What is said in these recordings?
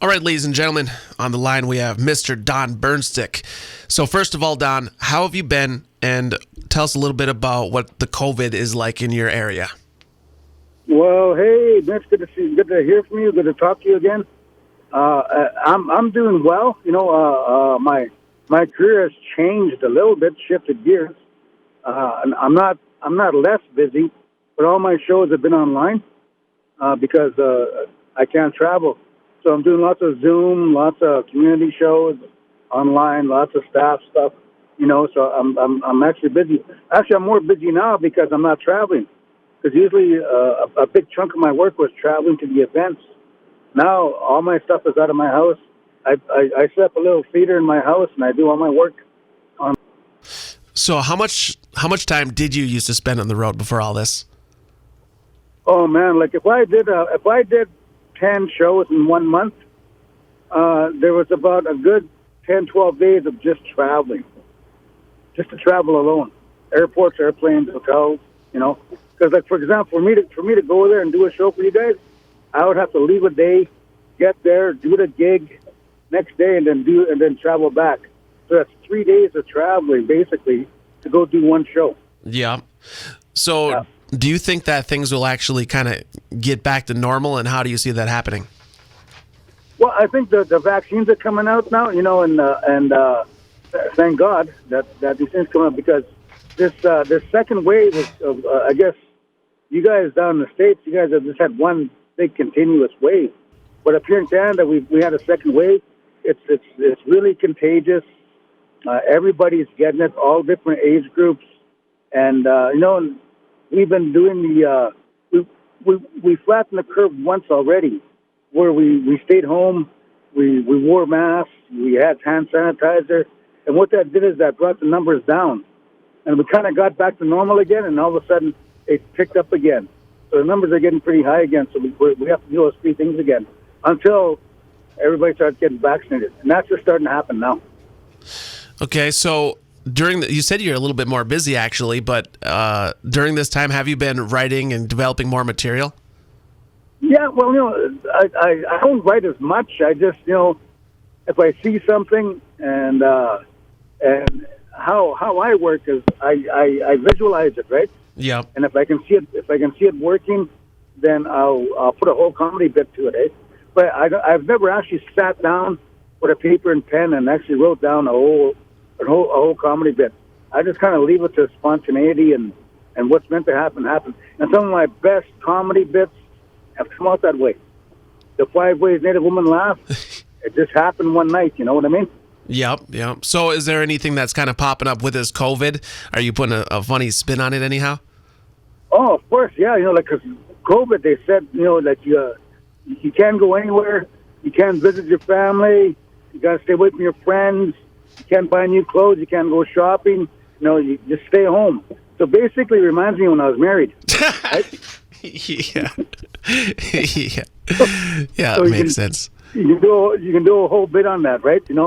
All right, ladies and gentlemen, on the line we have Mr. Don Burnstick. So first of all, Don, how have you been? And tell us a little bit about what the COVID is like in your area. Well, hey, Mitch, good to see you. Good to hear from you. Good to talk to you again. I'm doing well. My career has changed a little bit, shifted gears. And I'm not less busy, but all my shows have been online because I can't travel. So I'm doing lots of Zoom, lots of community shows online, lots of staff stuff. So I'm actually busy. Actually, I'm more busy now because I'm not traveling. Because usually a big chunk of my work was traveling to the events. Now all my stuff is out of my house. I set up a little theater in my house, and I do all my work on. So how much time did you used to spend on the road before all this? Oh man, like if I did 10 shows in 1 month, there was about a good 10, 12 days of just traveling, just to travel alone, airports, airplanes, hotels. Because like for example, for me to go there and do a show for you guys, I would have to leave a day, get there, do the gig, next day, and then travel back. So that's 3 days of traveling basically to go do one show. Yeah. So do you think that things will actually kind of get back to normal, and how do you see that happening? Well, I think the vaccines are coming out now, and thank God that these things come out, because this second wave of I guess you guys down in the States, you guys have just had one big continuous wave. But up here in Canada, we had a second wave. It's really contagious. Everybody's getting it, all different age groups, and we've been doing we flattened the curve once already, where we stayed home, we wore masks, we had hand sanitizer, and what that did is that brought the numbers down, and we kind of got back to normal again, and all of a sudden it picked up again. So the numbers are getting pretty high again, so we have to do those three things again until everybody starts getting vaccinated, and that's just starting to happen now. Okay, so you said you're a little bit more busy actually, but during this time, have you been writing and developing more material? Yeah, well, I don't write as much. I just, if I see something, and how I work is I visualize it, right? Yeah. And if I can see it working, then I'll put a whole comedy bit to it, eh? But I've never actually sat down with a paper and pen and actually wrote down a whole comedy bit. I just kind of leave it to spontaneity and what's meant to happen happens. And some of my best comedy bits have come out that way. The 5 Ways Native Woman Laugh, it just happened one night, you know what I mean? Yep. So is there anything that's kind of popping up with this COVID? Are you putting a funny spin on it anyhow? Oh, of course, yeah. Because COVID, they said, that you can't go anywhere, you can't visit your family, you got to stay away from your friends, you can't buy new clothes, you can't go shopping, you just stay home. So basically it reminds me when I was married. Right? Yeah. Yeah, so it makes sense. You can do a whole bit on that, right? And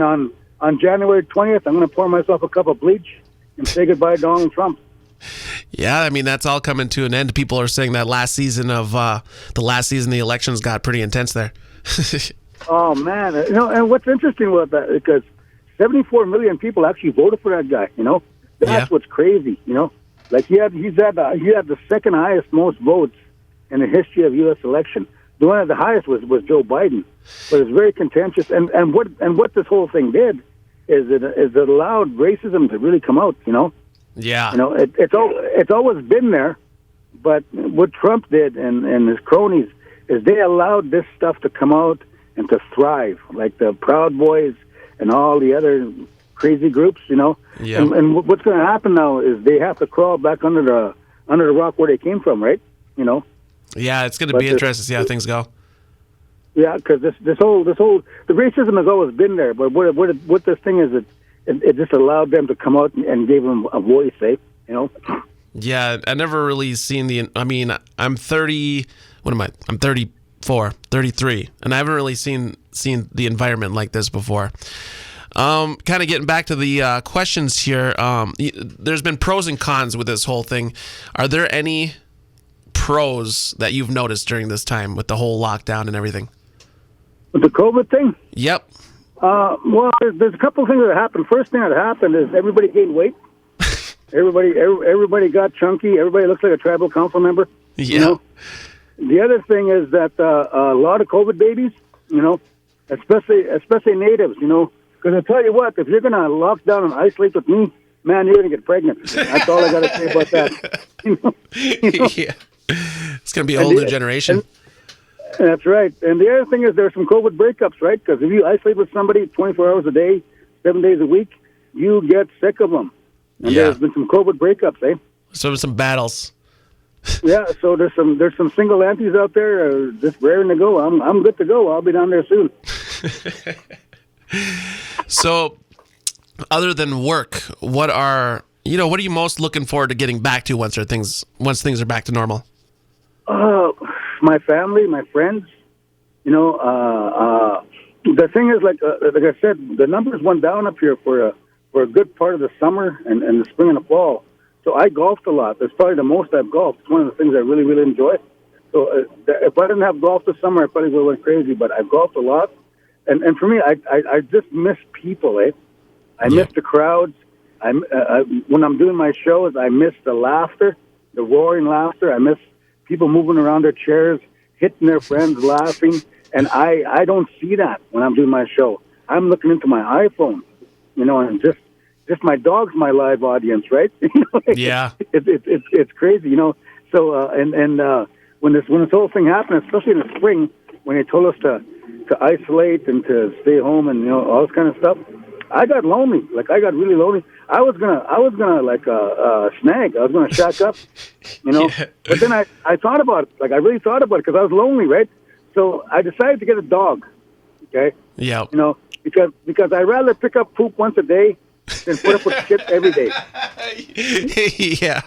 on January 20th, I'm going to pour myself a cup of bleach and say goodbye to Donald Trump. Yeah, I mean, that's all coming to an end. People are saying that the elections got pretty intense there. Oh, man. And what's interesting about that, because 74 million people actually voted for that guy, That's what's crazy, Like he had the second highest most votes in the history of U.S. election. The one at the highest was Joe Biden, but it's very contentious. And what this whole thing did is it allowed racism to really come out. Yeah. It's always been there, but what Trump did and his cronies is they allowed this stuff to come out and to thrive, like the Proud Boys and all the other crazy groups. Yeah. And what's going to happen now is they have to crawl back under the rock where they came from, right? Yeah, it's going to be interesting to see how things go. Yeah, because this whole the racism has always been there, but what this thing is, it just allowed them to come out and gave them a voice, Yeah, I never really seen I'm 30. What am I? I'm 34, 33, and I haven't really seen the environment like this before. Kind of getting back to the questions here. There's been pros and cons with this whole thing. Are there any pros that you've noticed during this time with the whole lockdown and everything? With the COVID thing? Yep. Well, there's a couple of things that happened. First thing that happened is everybody gained weight. Everybody got chunky. Everybody looks like a tribal council member. Yeah. You know? The other thing is that a lot of COVID babies, you know, especially natives, you know, because I tell you what, if you're going to lock down and isolate with me, man, you're going to get pregnant. That's all I got to say about that. You know? Yeah. It's going to be a whole new generation. That's right. And the other thing is there's some COVID breakups, right? Because if you isolate with somebody 24 hours a day, 7 days a week, you get sick of them. And there's been some COVID breakups, eh? So some battles. Yeah, so there's some single aunties out there just raring to go. I'm good to go. I'll be down there soon. So, other than work, what are you most looking forward to getting back to once things are back to normal? My family, my friends. You know, the thing is, like I said, the numbers went down up here for a good part of the summer and the spring and the fall. So I golfed a lot. That's probably the most I've golfed. It's one of the things I really, really enjoy. So if I didn't have golf this summer, I probably would have went crazy. But I've golfed a lot. And for me, I just miss people, eh? I miss the crowds. When I'm doing my shows, I miss the laughter, the roaring laughter. I miss people moving around their chairs, hitting their friends, laughing. And I don't see that when I'm doing my show. I'm looking into my iPhone, you know, and just my dog's my live audience, right? Yeah. It's crazy, you know. So when this whole thing happened, especially in the spring, when they told us to isolate and to stay home and all this kind of stuff, I got lonely. Like I got really lonely. I was gonna like snag. I was gonna shack up, you know. Yeah. But then I thought about it. Like I really thought about it because I was lonely, right? So I decided to get a dog. Okay. Yeah. You know, because I'd rather pick up poop once a day than put up with shit every day. Yeah.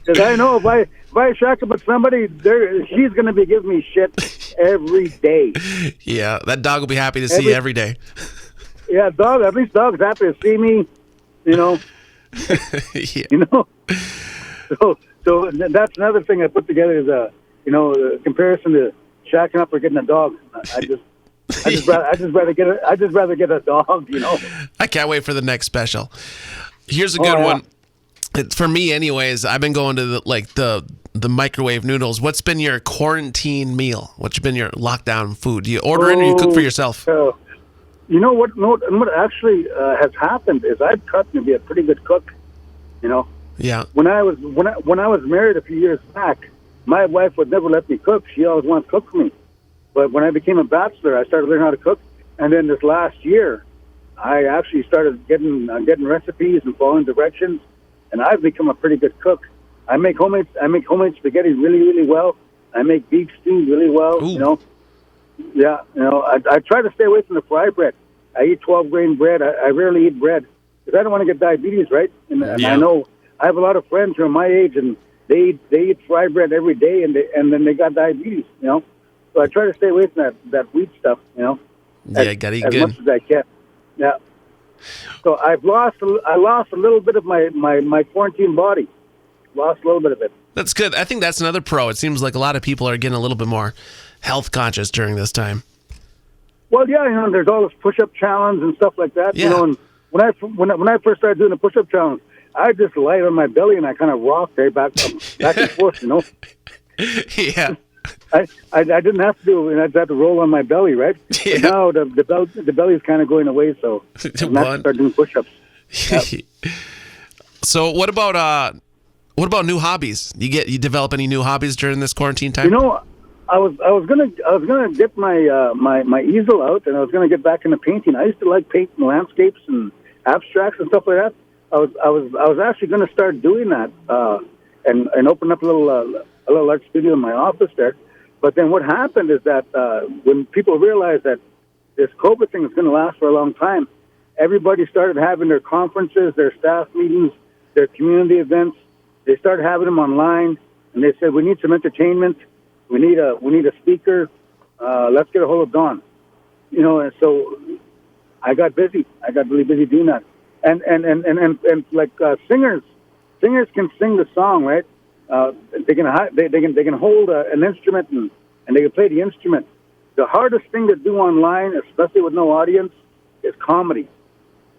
Because I know if I shack up with somebody, she's going to be giving me shit every day. Yeah, that dog will be happy to see you every day. Yeah, at least dog's happy to see me, you know. Yeah. You know. So that's another thing I put together is a comparison to shacking up or getting a dog. I just rather get a dog, you know. I can't wait for the next special. Here's a good one. It's for me, anyways. I've been going to the microwave noodles. What's been your quarantine meal? What's been your lockdown food? Do you order in or you cook for yourself? You know what actually has happened is I've gotten to be a pretty good cook. You know. Yeah. When I was married a few years back, my wife would never let me cook. She always wanted to cook for me. But when I became a bachelor, I started learning how to cook. And then this last year, I actually started getting recipes and following directions. And I've become a pretty good cook. I make homemade spaghetti really, really well. I make beef stew really well. Ooh. You know. Yeah, you know. I try to stay away from the fry bread. I eat 12-grain bread. I rarely eat bread because I don't want to get diabetes, right? And I know I have a lot of friends who are my age and they eat fry bread every day and then they got diabetes. You know. So I try to stay away from that wheat stuff, you know. Yeah, gotta eat as good. much as I can. Yeah. So I lost a little bit of my quarantine body. Lost a little bit of it. That's good. I think that's another pro. It seems like a lot of people are getting a little bit more health conscious during this time. Well, yeah, you know, there's all this push-up challenge and stuff like that. Yeah. You know, and when I first started doing the push-up challenge, I just lied on my belly and I kind of rocked back and forth, you know. Yeah. I didn't have to do it. I had to roll on my belly, right? Yeah. But now the belly's kind of going away, so I'm not to start doing push-ups. Yep. So what about new hobbies? You develop any new hobbies during this quarantine time? You know, I was gonna get my easel out, and I was gonna get back into painting. I used to like painting landscapes and abstracts and stuff like that. I was actually gonna start doing that and open up a little art studio in my office there. But then what happened is that when people realized that this COVID thing is going to last for a long time, everybody started having their conferences, their staff meetings, their community events. They started having them online, and they said, "We need some entertainment. We need a speaker. Let's get a hold of Don." You know, and so I got busy. I got really busy doing that. And like singers can sing the song, right? They can hold an instrument and they can play the instrument. the hardest thing to do online, especially with no audience, is comedy.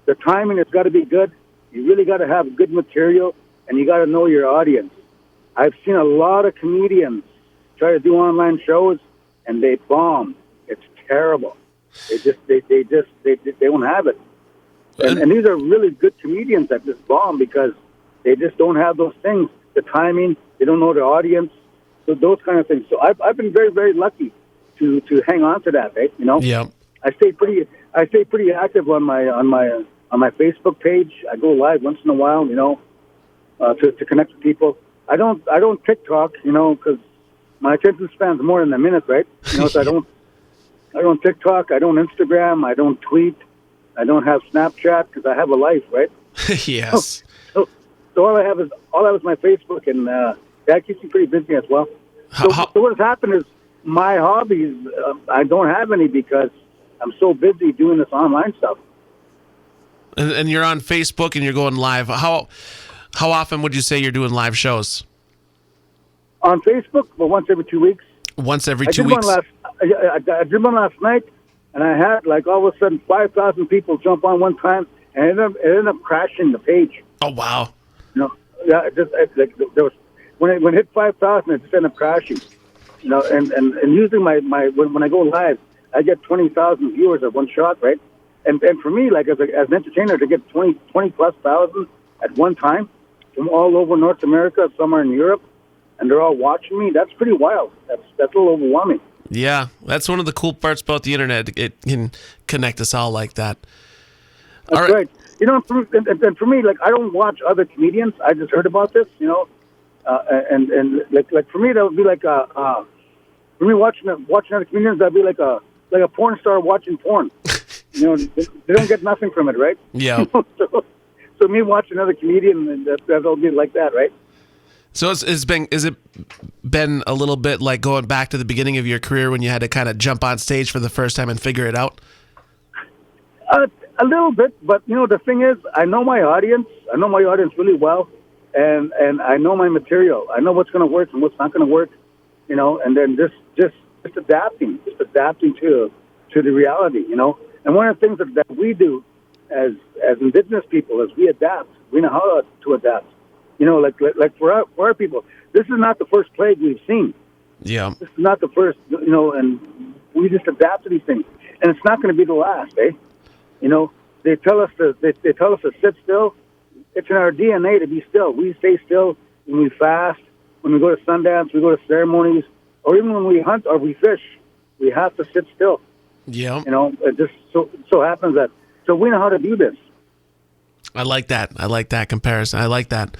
The timing has got to be good. You really got to have good material, and you got to know your audience. I've seen a lot of comedians try to do online shows, and they bomb. It's terrible. They don't have it. And these are really good comedians that just bomb because they just don't have those things. The timing, they don't know their audience, so those kind of things. So I've been very, very lucky to hang on to that. You know. Yeah. I stay pretty active on my Facebook page. I go live once in a while, you know, to connect with people. I don't TikTok, you know, because my attention span's more than a minute, right? You know, so I don't TikTok, I don't Instagram, I don't tweet, I don't have Snapchat because I have a life, right? Yes. So all I have is my Facebook, and that keeps me pretty busy as well. So what has happened is my hobbies, I don't have any because I'm so busy doing this online stuff. And you're on Facebook and you're going live. How often would you say you're doing live shows? On Facebook, well, once every 2 weeks. Once every 2 weeks? I did one last night, and I had, like, all of a sudden 5,000 people jump on one time, and it ended up crashing the page. Oh, wow. You know, yeah, there was, when it hit 5,000, it just ended up crashing. You know, and usually when I go live, I get 20,000 viewers at one shot, right? And for me, like as an entertainer, to get 20 plus thousand at one time from all over North America, somewhere in Europe, and they're all watching me, that's pretty wild. That's a little overwhelming. Yeah, that's one of the cool parts about the internet. It can connect us all like that. That's right. You know, and for me, like, I don't watch other comedians. I just heard about this, you know, and like for me, that would be like for me watching other comedians, that'd be like a porn star watching porn. You know, they don't get nothing from it, right? Yeah. So me watching another comedian, that'll be like that, right? So is it been a little bit like going back to the beginning of your career when you had to kind of jump on stage for the first time and figure it out? A little bit, but you know, the thing is, I know my audience. I know my audience really well, and I know my material. I know what's going to work and what's not going to work. You know, and then just adapting to the reality. You know, and one of the things that we do as Indigenous people is we adapt. We know how to adapt. You know, like for our people, this is not the first plague we've seen. Yeah. This is not the first, you know, and we just adapt to these things. And it's not going to be the last, eh? You know, they tell us to sit still. It's in our DNA to be still. We stay still when we fast, when we go to Sundance, we go to ceremonies, or even when we hunt or we fish, we have to sit still. Yeah. You know, it just so happens that, so we know how to do this. I like that. I like that comparison. I like that.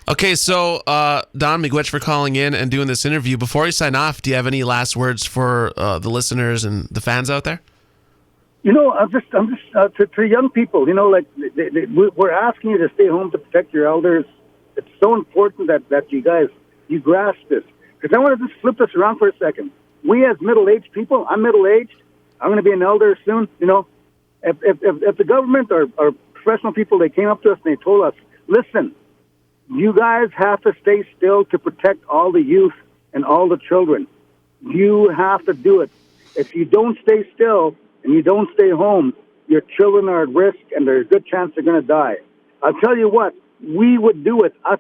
Okay, so Don, miigwech for calling in and doing this interview. Before we sign off, do you have any last words for the listeners and the fans out there? You know, I'm just to young people. You know, like we're asking you to stay home to protect your elders. It's so important that you grasp this. Because I want to just flip this around for a second. We as middle-aged people, I'm middle-aged. I'm going to be an elder soon. You know, if the government or professional people, they came up to us and they told us, listen, you guys have to stay still to protect all the youth and all the children. You have to do it. If you don't stay still and you don't stay home, your children are at risk and there's a good chance they're going to die. I'll tell you what, we would do it. Us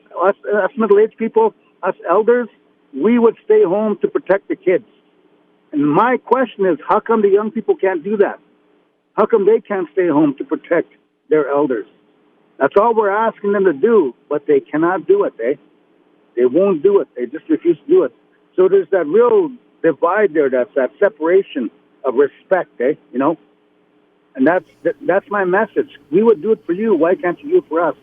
middle-aged people, us elders, we would stay home to protect the kids. And my question is, how come the young people can't do that? How come they can't stay home to protect their elders? That's all we're asking them to do, but they cannot do it, eh? They won't do it. They just refuse to do it. So there's that real divide there, that separation of respect, eh? You know? And that's my message. We would do it for you. Why can't you do it for us?